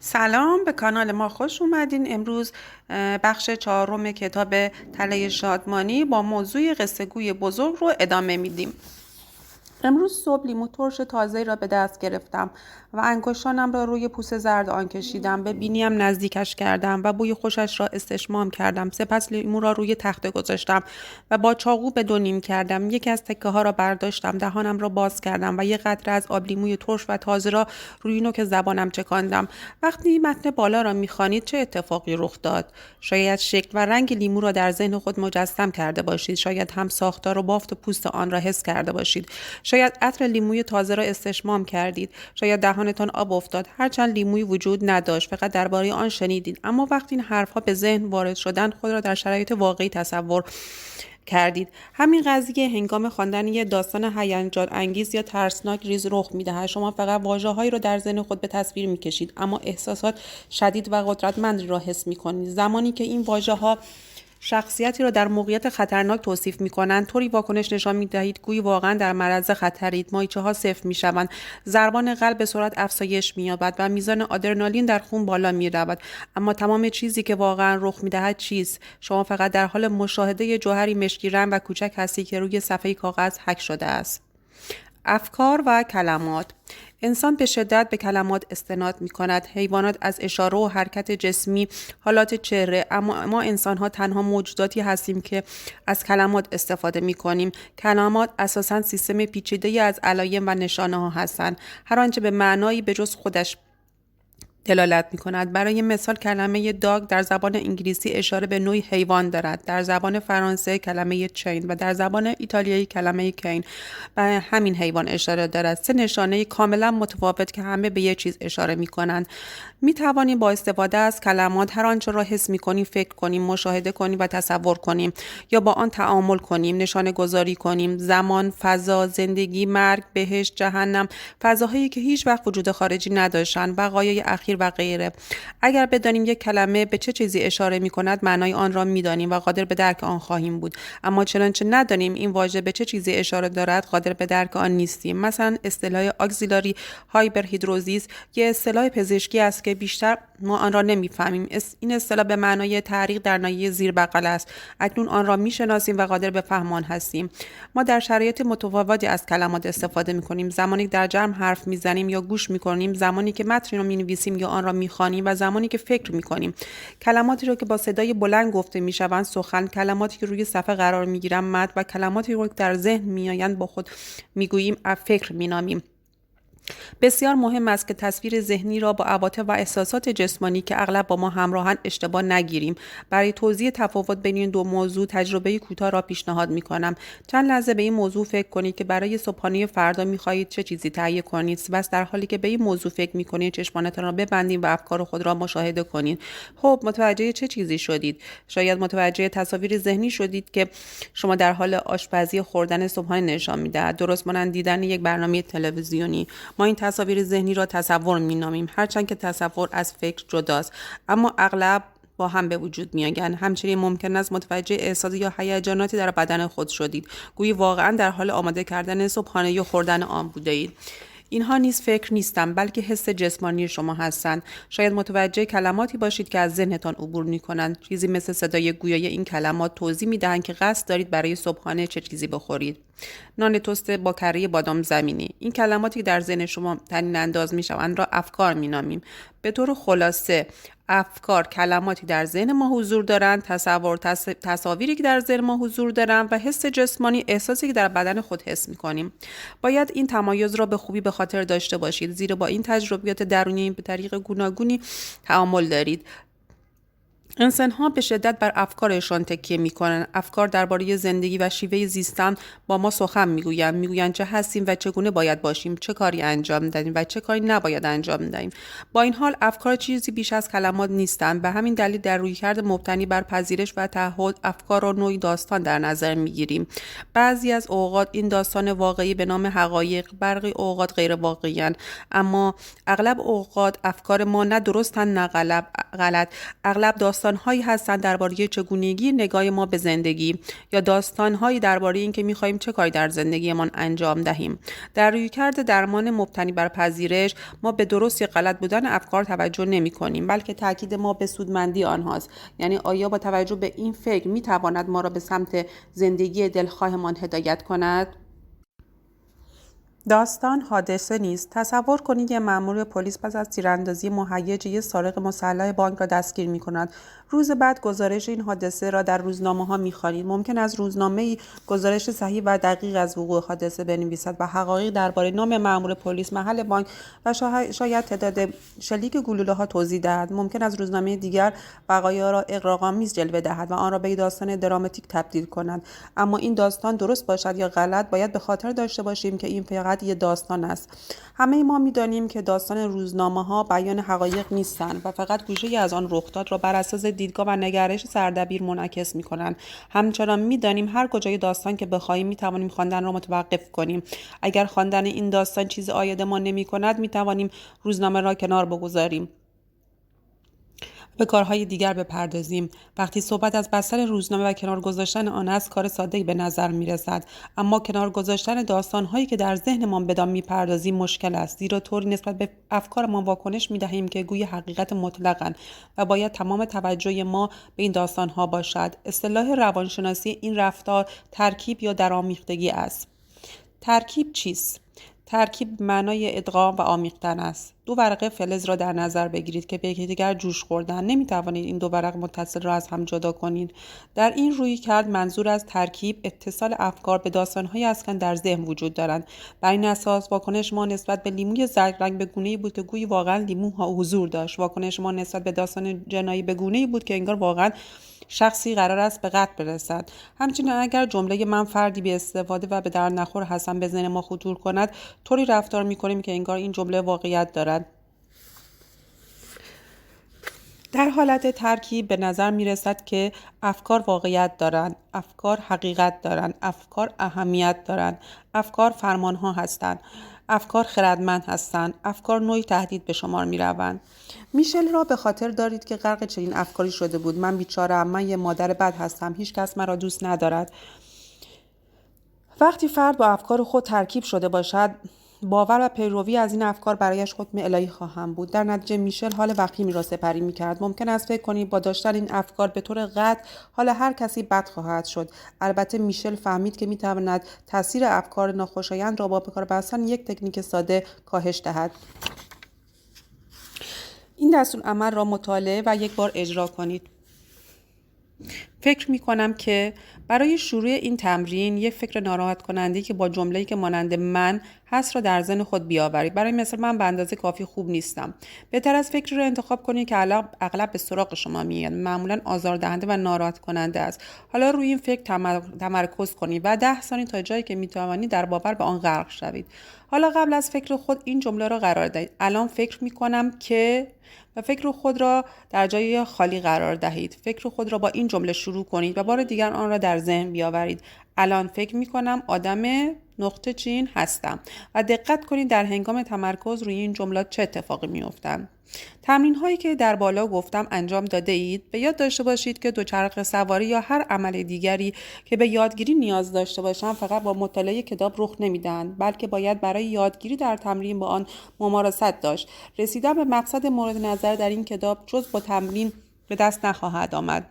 سلام به کانال ما خوش اومدین. امروز بخش چهارم کتاب تله شادمانی با موضوع قصه گوی بزرگ رو ادامه میدیم. امروز صبح لیمو ترش تازه را به دست گرفتم و انگشتانم را روی پوست زرد آن کشیدم. به بینیم نزدیکش کردم و بوی خوشش را استشمام کردم. سپس لیمو را روی تخته گذاشتم و با چاقو به دو نیم کردم. یکی از تکه ها را برداشتم، دهانم را باز کردم و یک قطره از آب لیموی ترش و تازه را روی نوک زبانم چکاندم. وقتی متن بالا را میخوانید چه اتفاقی رخ داد؟ شاید شکل و رنگ لیمو را در ذهن خود مجسم کرده باشید. شاید هم ساختار و بافت پوست آن را حس کرده باشید. شاید عطر لیموی تازه را استشمام کردید. شاید دهانتان آب افتاد. هرچند لیموی وجود نداشت، فقط درباره آن شنیدید. اما وقتی این حرفها به ذهن وارد شدند، خود را در شرایط واقعی تصور کردید. همین قضیه هنگام خواندن یک داستان هیجان انگیز یا ترسناک ریز رخ می‌دهد. شما فقط واژه‌هایی را در ذهن خود به تصویر می‌کشید، اما احساسات شدید و قدرتمندی را حس می‌کنید. زمانی که این واژه‌ها شخصیتی را در موقعیت خطرناک توصیف می‌کنند، طوری واکنش نشان می‌دهید گویی واقعا در معرض خطرید. مایچه‌ها صفر می‌شوند، ضربان قلب به سرعت افزایش می‌یابد و میزان آدرنالین در خون بالا می‌رود. اما تمام چیزی که واقعا رخ می‌دهد چیست؟ شما فقط در حال مشاهده جوهری مشکی رنگ و کوچک هستید که روی صفحه کاغذ حک شده است. افکار و کلمات. انسان به شدت به کلمات استناد می کند. حیوانات از اشاره و حرکت جسمی، حالات چهره، اما ما انسان ها تنها موجوداتی هستیم که از کلمات استفاده می کنیم. کلمات اساساً سیستم پیچیده‌ای از علایم و نشانه ها هستند. هر آنچه به معنایی به جز خودش دلالت می کند. برای مثال کلمه داگ در زبان انگلیسی اشاره به نوعی حیوان دارد، در زبان فرانسه کلمه چین و در زبان ایتالیایی کلمه کین به همین حیوان اشاره دارد. سه نشانه کاملا متفاوت که همه به یک چیز اشاره می کنند. می توانیم با استفاده از کلمات هر آنچه را حس می کنیم فکر کنیم، مشاهده کنیم و تصور کنیم یا با آن تعامل کنیم، نشانه گذاری کنیم. زمان، فضا، زندگی، مرگ، بهشت، جهنم، فضاهایی که هیچ وقت وجود خارجی نداشتند، وقایع اخیر و غیره. اگر بدانیم یک کلمه به چه چیزی اشاره می کند، معنای آن را می دانیم و قادر به درک آن خواهیم بود. اما چنانچه ندانیم این واژه به چه چیزی اشاره دارد، قادر به درک آن نیستیم. مثلا اصطلاح اگزیلاری هایپرهیدروزیس یک اصطلاح پزشکی است که بیشتر ما آن را نمیفهمیم. این اصطلاح به معنای تعریق در ناحیه زیر بغل است. اکنون آن را میشناسیم و قادر به فهم آن هستیم. ما در شرایط متفاوتی از کلمات استفاده می‌کنیم. زمانی که در جمع حرف میزنیم یا گوش می‌کنیم، زمانی که متنی را می‌نویسیم یا آن را می‌خوانیم و زمانی که فکر می‌کنیم. کلماتی را که با صدای بلند گفته می‌شوند سخن، کلماتی که روی صفحه قرار می‌گیرند متن و کلماتی را که در ذهن می‌آیند با خود می‌گوییم فکر می‌نامیم. بسیار مهم است که تصویر ذهنی را با عواطف و احساسات جسمانی که اغلب با ما همراهند اشتباه نگیریم. برای توضیح تفاوت بین این دو موضوع تجربه کوتاه را پیشنهاد می‌کنم. چند لحظه به این موضوع فکر کنید که برای صبحانه فردا می‌خواهید چه چیزی تهیه کنید. بس در حالی که به این موضوع فکر می‌کنید چشمانتان را ببندید و افکار خود را مشاهده کنید. خب متوجه چه چیزی شدید؟ شاید متوجه تصاویر ذهنی شدید که شما در حال آشپزی خوردن صبحانه نشان می‌دهد، درست مانند دیدن یک برنامه تلویزیونی. ما این تصاویر ذهنی را تصور می‌نامیم، هرچند که تصور از فکر جداست، اما اغلب با هم به وجود می‌آیند. همچنین ممکن است متوجه احساس یا هیجاناتی در بدن خود شدید، گویی واقعا در حال آماده کردن صبحانه یا خوردن آن بوده‌اید. اینها نیز فکر نیستند، بلکه حس جسمانی شما هستند. شاید متوجه کلماتی باشید که از ذهنتان عبور می‌کنند، چیزی مثل صدای گویای این کلمات توضیح می‌دهند که قصد دارید برای صبحانه چه چیزی بخورید. نان توست با کره بادام زمینی. این کلماتی که در ذهن شما طنین انداز می‌شوند را افکار می‌نامیم. به طور خلاصه افکار کلماتی در ذهن ما حضور دارند، تصاویری که در ذهن ما حضور دارند و حس جسمانی احساسی که در بدن خود حس می‌کنیم. باید این تمایز را به خوبی به خاطر داشته باشید، زیرا با این تجربیات درونی به طریق گوناگونی تعامل دارید. انسان‌ها به شدت بر افکارشان تکیه می‌کنند. افکار درباره زندگی و شیوه زیستن با ما سخن می‌گویند چه هستیم و چگونه باید باشیم، چه کاری انجام دهیم و چه کاری نباید انجام دهیم. با این حال افکار چیزی بیش از کلمات نیستند. به همین دلیل در رویکرد مبتنی بر پذیرش و تعهد افکار را نوعی داستان در نظر می‌گیریم. بعضی از اوقات این داستان واقعی به نام حقایق، برخی اوقات غیر واقعی‌اند، اما اغلب اوقات افکار ما نه درستند نه غلط. اغلب داستان داستان‌هایی هستند درباره چگونگی نگاه ما به زندگی یا داستان‌هایی درباره اینکه می‌خوایم چه کاری در زندگیمان انجام دهیم. در رویکرد درمان مبتنی بر پذیرش ما به درست یا غلط بودن افکار توجه نمی‌کنیم، بلکه تاکید ما به سودمندی آنهاست. یعنی آیا با توجه به این فکر می‌تواند ما را به سمت زندگی دلخواهمان هدایت کند؟ داستان حادثه نیست. تصور کنید یک مأمور پلیس پس از تیراندازی مهیج یک سارق مسلح بانک را دستگیر می‌کند. روز بعد گزارش این حادثه را در روزنامه‌ها می‌خوانید. ممکن است روزنامه‌ای گزارش صحیح و دقیق از وقوع حادثه بنویسد و حقایق درباره نام مأمور پلیس، محل بانک و شاید تعداد شلیک گلوله‌ها توضیح دهد. ممکن است روزنامه دیگر وقایع را اغراق‌آمیز جلوه دهد و آن را به داستان دراماتیک تبدیل کند. اما این داستان درست باشد یا غلط، باید به خاطر داشته باشیم که این فقط یه داستان است. همه ما می‌دانیم که داستان روزنامه‌ها بیان حقایق نیستند و فقط گوشه‌ای از آن رخداد را بر اساس دیدگاه و نگرش سردبیر منعکس می‌کنند. همچنان می‌دانیم هر کجای داستان که بخواهیم می‌توانیم خواندن را متوقف کنیم. اگر خواندن این داستان چیز عاید ما نمی‌کند، می‌توانیم روزنامه را کنار بگذاریم. به کارهای دیگر بپردازیم. وقتی صحبت از بستر روزنامه و کنار گذاشتن آن است، کار ساده‌ای به نظر می‌رسد، اما کنار گذاشتن داستان‌هایی که در ذهنمان بدان می‌پردازیم مشکل است، زیرا طوری نسبت به افکارمان واکنش می‌دهیم که گویی حقیقت مطلقاً و باید تمام توجه ما به این داستان‌ها باشد. اصطلاح روانشناسی این رفتار ترکیب یا درآمیختگی است. ترکیب چیست؟ ترکیب معنای ادغام و آمیختن است. دو ورقه فلز را در نظر بگیرید که به یکدیگر جوش خوردن. نمی‌توانید این دو ورق متصل را از هم جدا کنید. در این رویکرد منظور از ترکیب اتصال افکار به داستان‌هایی است که در ذهن وجود دارند. بر این اساس واکنش ما نسبت به لیموی زرد رنگ به گونه‌ای بود که گویی واقعا لیمو حضور داشت. واکنش ما نسبت به داستان جنایی به گونه‌ای بود که انگار واقعا شخصی قرار است به قتل برسد. همچنین اگر جمله من فردی به استفاده و به درد نخور هستم به ذهن ما خطور کند، طوری رفتار می‌کنیم که انگار این جمله واقعیت دارد. در حالت ترکیب به نظر می‌رسد که افکار واقعیت دارند، افکار حقیقت دارند، افکار اهمیت دارند، افکار فرمانها هستند، افکار خردمند هستند، افکار نوعی تهدید به شمار می‌روند. میشل را به خاطر دارید که غرق چنین افکاری شده بود. من بیچاره‌ام، من یه مادر بد هستم، هیچ کس مرا دوست ندارد. وقتی فرد با افکار خود ترکیب شده باشد، باور و پیروی از این افکار برایش حکم الهی خواهم بود. در نتیجه میشل حال وخیمی را سپری می‌کرد. ممکن است فکر کنید با داشتن این افکار به طور قطع حال هر کسی بد خواهد شد. البته میشل فهمید که می‌تواند تاثیر افکار ناخوشایند را با به کار بستن یک تکنیک ساده کاهش دهد. این دستورالعمل را مطالعه و یک بار اجرا کنید. فکر می کنم که برای شروع این تمرین یک فکر ناراحت کننده که با جمله‌ای که مانند من هست را در ذهن خود بیاورید. برای مثال من به اندازه کافی خوب نیستم. بهتر از فکری را انتخاب کنید که اغلب به سراغ شما میاد. معمولاً آزاردهنده و ناراحت کننده است. حالا روی این فکر تمرکز کنید و 10 ثانیه تا جایی که میتوانید در باور به آن غرق شوید. حالا قبل از فکر خود این جمله را قرار دهید. الان فکر می کنم که و فکر خود را در جای خالی قرار دهید. فکر خود را با این جمله شروع کنید و بار دیگر آن را در ذهن بیاورید. الان فکر می کنم آدم نقطه چین هستم و دقت کنید در هنگام تمرکز روی این جملات چه اتفاقی می افتند. تمرین هایی که در بالا گفتم انجام داده اید. به یاد داشته باشید که دوچرخه سواری یا هر عمل دیگری که به یادگیری نیاز داشته باشند فقط با مطالعه کتاب رخ نمیدهند، بلکه باید برای یادگیری در تمرین با آن ممارست داشت. رسیدن به مقصد مورد نظر در این کتاب جز با تمرین به دست نخواهد آمد.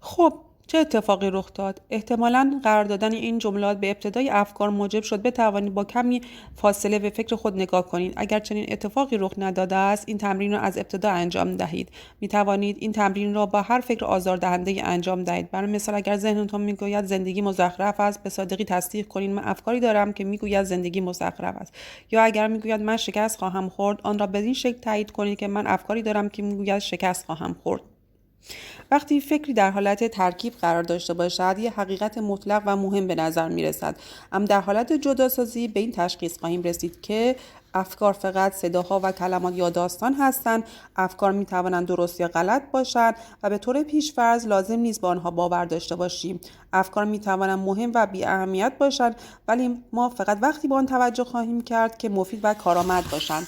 خب چه اتفاقی رخ داد؟ احتمالاً قرار دادن این جملات به ابتدای افکار موجب شد بتوانید با کمی فاصله به فکر خود نگاه کنید. اگر چنین اتفاقی رخ نداده است، این تمرین را از ابتدا انجام دهید. می توانید این تمرین را با هر فکر آزاردهنده انجام دهید. برای مثال اگر ذهنتان میگوید زندگی مزخرف است، به صادقی تصدیق کنید من افکاری دارم که میگوید زندگی مزخرف است. یا اگر میگوید من شکست خواهم خورد، آن را بدین شکل تایید کنید که من افکاری دارم که میگوید شکست خواهم خورد. وقتی فکری در حالت ترکیب قرار داشته باشد، یک حقیقت مطلق و مهم به نظر می رسد. اما در حالت جداسازی به این تشخیص خواهیم رسید که افکار فقط صداها و کلمات یا داستان هستند. افکار می توانند درست یا غلط باشند و به طور پیش‌فرض لازم نیست با آنها باور داشته باشیم. افکار می توانند مهم و بی اهمیت باشند، ولی ما فقط وقتی با آن توجه خواهیم کرد که مفید و کارآمد باشند.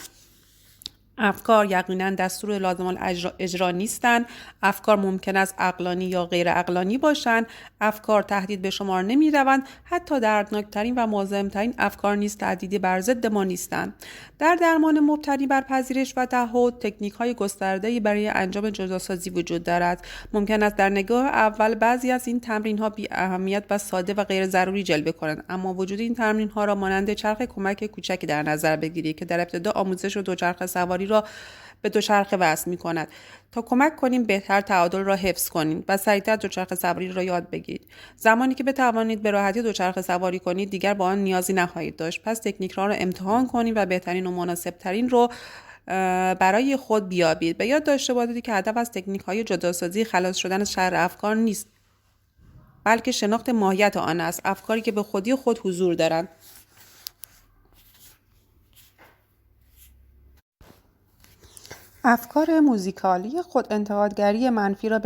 افکار یقینا دستور لازم الاجرا نیستند. افکار ممکن است عقلانی یا غیر عقلانی باشند. افکار تهدید به شمار نمی‌روند. حتی دردناکترین و مزاحم‌ترین افکار نیز تهدیدی بر ضد ما نیستند. در درمان مبتنی بر پذیرش و تعهد تکنیک‌های گسترده‌ای برای انجام جداسازی وجود دارد. ممکن است در نگاه اول بعضی از این تمرین‌ها بی اهمیت و ساده و غیر ضروری جلوه کنند، اما وجود این تمرین‌ها را مانند چرخ کمک کوچکی در نظر بگیرید که در ابتدا آموزش و دوچرخه سواری را به دوچرخه وصل می‌کند تا کمک کنیم بهتر تعادل را حفظ کنید و سریعتر دوچرخه سواری را یاد بگیرید. زمانی که بتوانید به راحتی دوچرخه سواری کنید دیگر با آن نیازی نخواهید داشت. پس تکنیک را امتحان کنید و بهترین و مناسبترین رو برای خود بیابید. به یاد داشته باشید که هدف از تکنیک‌های جداسازی خلاص شدن از شر افکار نیست، بلکه شناخت ماهیت آن است، افکاری که به خودی خود حضور دارند. افکار موزیکالی خود انتقادگری منفی را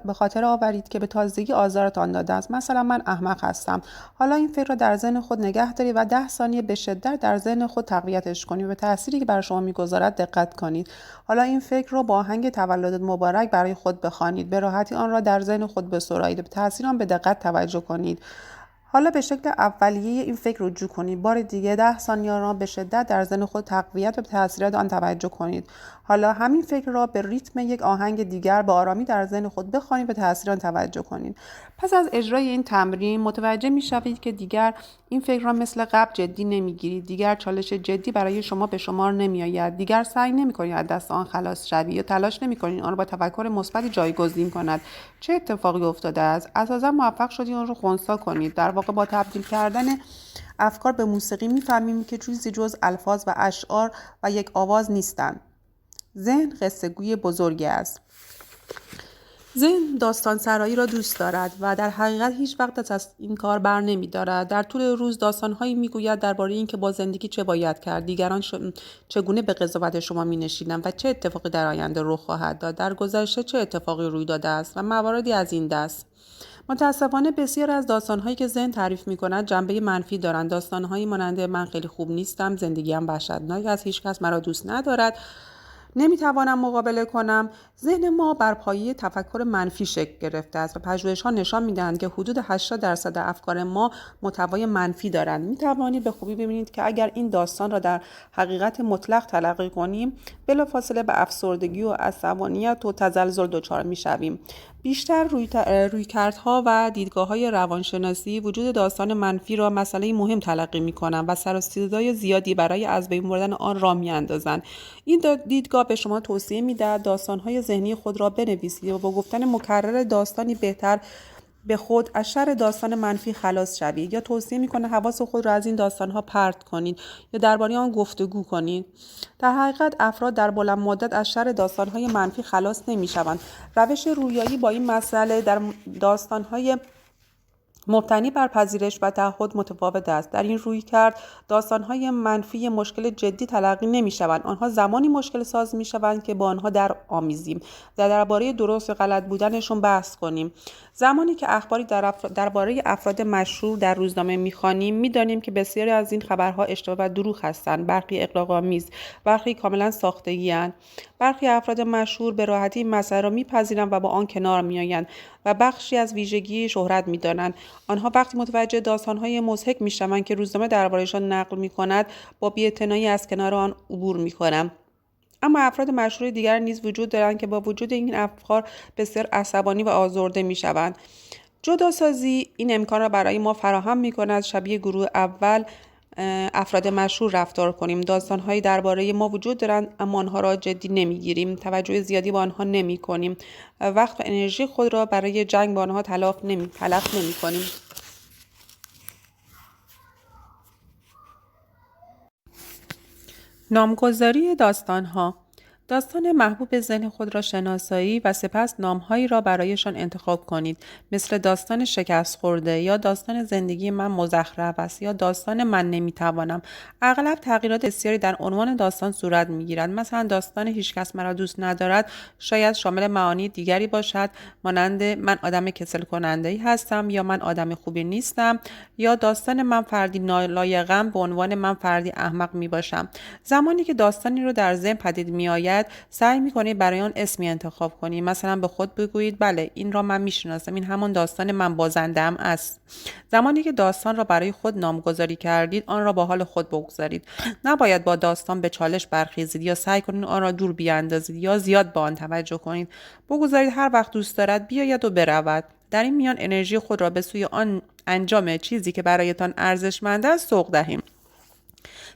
به خاطر آورید که به تازگی آزارتان داده است. مثلا من احمق هستم. حالا این فکر را در ذهن خود نگه دارید و 10 ثانیه به شدت در ذهن خود تقویتش کنید و به تأثیری که بر شما می‌گذارد دقت کنید. حالا این فکر را با آهنگ تولدت مبارک برای خود بخوانید. به راحتی آن را در ذهن خود بسرایید و به تأثیر آن به دقت توجه کنید. حالا به شکل اولیه این فکر رجوع کنید. بار دیگه 10 ثانیه را به شدت در ذهن خود تقویت و به تأثیرات آن توجه کنید. حالا همین فکر را به ریتم یک آهنگ دیگر با آرامی در ذهن خود بخوانید و به تأثیر آن توجه کنید. پس از اجرای این تمرین متوجه می‌شوید که دیگر این فکر را مثل قبل جدی نمی‌گیرید. دیگر چالش جدی برای شما به شمار نمی‌آید. دیگر سعی نمی‌کنید از دست آن خلاص شوید یا تلاش نمی‌کنید آن را با تفکر مثبتی جایگزین کند. چه اتفاقی افتاده است؟ اساساً موفق شدید آن را خنثی کنید. در واقع با تبدیل کردن افکار به موسیقی می‌فهمیم که چیزی جز الفاظ و اشعار و یک آواز نیستند. ذهن قصه گوی بزرگی است. ذهن داستان سرایی را دوست دارد و در حقیقت هیچ وقت از این کار بر نمی‌دارد. در طول روز داستان‌هایی می‌گوید درباره اینکه با زندگی چه باید کرد، دیگران چگونه به قضاوت شما می‌نشینند و چه اتفاقی در آینده رخ خواهد داد، در گذشته چه اتفاقی روی داده است و مواردی از این دست. متاسفانه بسیار از داستان‌هایی که ذهن تعریف می‌کند جنبه منفی دارند. داستان‌هایی مانند من خیلی خوب نیستم، زندگیم وحشتناک است، هیچ کس مرا دوست ندارد، نمیتوانم مقابله کنم. ذهن ما بر پایه تفکر منفی شکل گرفته است و پژوهش‌ها نشان می‌دهند که حدود 80% افکار ما محتوای منفی دارند. می‌توانید به خوبی ببینید که اگر این داستان را در حقیقت مطلق تلقی کنیم بلافاصله به افسردگی و عصبانیت و تزلزل دچار می‌شویم. بیشتر رویکردها و دیدگاه‌های روانشناسی وجود داستان منفی را مسئله مهم تلقی می‌کنند و سر و صدای زیادی برای از بین بردن آن راه می‌اندازند. این دیدگاه به شما توصیه می‌دهد داستان‌های ذهنی خود را بنویسید و با گفتن مکرر داستانی بهتر به خود از شر داستان منفی خلاص شوید، یا توصیه می‌کند حواس خود را از این داستان‌ها پرت کنید یا درباره آن گفتگو کنید. در حقیقت افراد در بلند مدت از شر داستان‌های منفی خلاص نمی‌شوند. روش رویایی با این مسئله در داستان‌های مبتنی بر پذیرش و تعهد متفاوت است. در این رویکرد داستان‌های منفی مشکل جدی تلقی نمی‌شوند. آنها زمانی مشکل ساز می‌شوند که با آنها آمیزیم و درباره درست و غلط بودنشون بحث کنیم. زمانی که اخباری درباره افراد مشهور در روزنامه می‌خوانیم می‌دانیم که بسیاری از این خبرها اشتباه و دروغ هستند، برخی اغراق‌آمیز، برخی کاملا ساختگی‌اند. برخی افراد مشهور به راحتی این مسئله را می‌پذیرند و با آن کنار می‌آیند و بخشی از ویژگی شهرت می‌دانند. آنها وقتی متوجه داستان‌های مضحک می‌شوند که روزنامه درباره‌شان نقل می‌کند، با بی‌اعتنایی از کنار آن عبور می‌کنند. اما افراد مشهور دیگر نیز وجود دارند که با وجود این افکار بسیار عصبانی و آزرده می‌شوند. جداسازی این امکان را برای ما فراهم می‌کند شبیه گروه اول افراد مشهور رفتار کنیم. داستان‌هایی درباره ما وجود دارند اما آنها را جدی نمی‌گیریم، توجه زیادی به آنها نمی‌کنیم، وقت و انرژی خود را برای جنگ با آنها تلف نمی‌کنیم. نامگذاری داستان‌ها. داستان محبوب ذهن خود را شناسایی و سپس نامهایی را برایشان انتخاب کنید، مثل داستان شکست خورده یا داستان زندگی من مزخرف است یا داستان من نمیتوانم. اغلب تغییرات بسیاری در عنوان داستان صورت میگیرد. مثلا داستان هیچکس مرا دوست ندارد شاید شامل معانی دیگری باشد، مانند من آدم کسل کننده‌ای هستم یا من آدم خوبی نیستم، یا داستان من فردی نالایقم به عنوان من فردی احمق می باشم. زمانی که داستانی رو در ذهن پدید می آید سعی می کنید برای آن اسمی انتخاب کنید. مثلا به خود بگویید بله این را من می شناسم، این همان داستان من بازنده‌ام است. زمانی که داستان را برای خود نامگذاری کردید آن را با حال خود بگذارید. نباید با داستان به چالش برخیزید یا سعی کنید آن را دور بیاندازید یا زیاد به آن توجه کنید. بگذارید هر وقت دوست دارد بیاید و برود. در این میان انرژی خود را به سوی آن انجام چیزی که برایتان ارزشمند است سوق دهیم.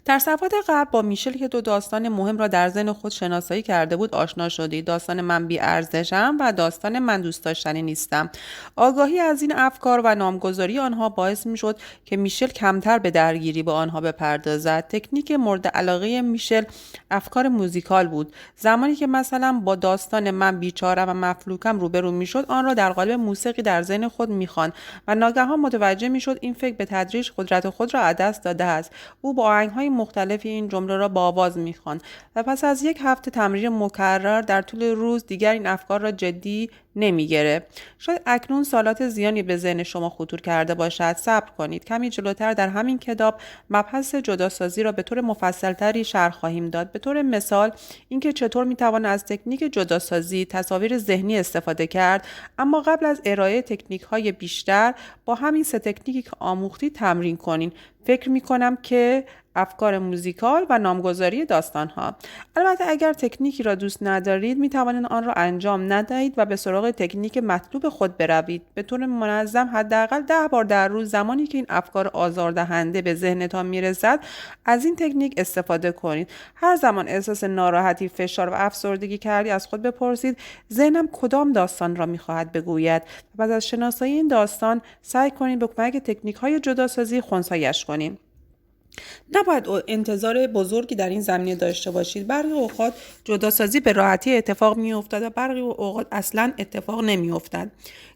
در صفحات قبل با میشل که 2 داستان مهم را در ذهن خود شناسایی کرده بود آشنا شدید. داستان من بی ارزشم و داستان من دوست داشتنی نیستم. آگاهی از این افکار و نامگذاری آنها باعث می شد که میشل کمتر به درگیری با آنها بپردازد. تکنیک مورد علاقه میشل افکار موزیکال بود. زمانی که مثلا با داستان من بیچاره و مفلوکم روبرو می شد آن را در قالب موسیقی در ذهن خود می خواند و ناگهان متوجه می شد این فکر به تدریج قدرت خود را از دست داده است. او با آهنگ‌های مختلفی این جمله را با آواز می‌خواند و پس از 1 هفته تمرین مکرر در طول روز دیگر این افکار را جدی نمی‌گرفت. شاید اکنون سالات زیانی به ذهن شما خطور کرده باشد. صبر کنید. کمی جلوتر در همین کتاب مبحث جداسازی را به طور مفصل‌تری شرح خواهیم داد. به طور مثال اینکه چطور می‌توان از تکنیک جداسازی تصاویر ذهنی استفاده کرد، اما قبل از ارائه تکنیک‌های بیشتر با همین 3 تکنیکی که آموختید تمرین کنید. فکر می‌کنم که افکار موزیکال و نامگذاری داستان‌ها. البته اگر تکنیکی را دوست ندارید می توانید آن را انجام ندهید و به سراغ تکنیک مطلوب خود بروید. به طور منظم حداقل 10 بار در روز زمانی که این افکار آزاردهنده به ذهنتان میرسد از این تکنیک استفاده کنید. هر زمان احساس ناراحتی، فشار و افسردگی کردی از خود بپرسید ذهنم کدام داستان را می‌خواهد بگوید. پس از شناسایی این داستان سعی کنید به کمک تکنیک‌های جداسازی خنثی‌اش کنید. نباید انتظار بزرگی در این زمینه داشته باشید. برخی اوقات جداسازی به راحتی اتفاق می‌افتد و برخی اوقات اصلاً اتفاق نمی‌افتد.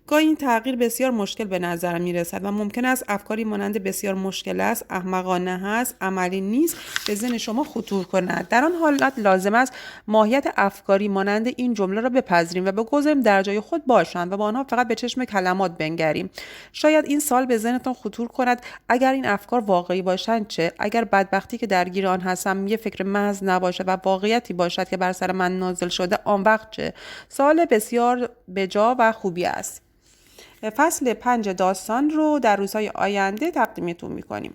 گاهی این تغییر بسیار مشکل به نظر می‌رسد و ممکن است افکاری مانند بسیار مشکل است، احمقانه است، عملی نیست به ذهن شما خطور کند. در آن حالت لازم است ماهیت افکاری مانند این جمله را بپذیریم و بگذاریم در جای خود باشند و با آنها فقط به چشم کلمات بنگریم. شاید این سوال به ذهنتان خطور کند اگر این افکار واقعی باشند چه؟ اگر بدبختی که درگیر آن هستم یه فکر محض نباشد و واقعیتی باشد که بر سر من نازل شده آن وقت چه؟ سوال بسیار بجا و خوبی است. فصل 5 داستان رو در روزهای آینده تقدیمتون میکنیم.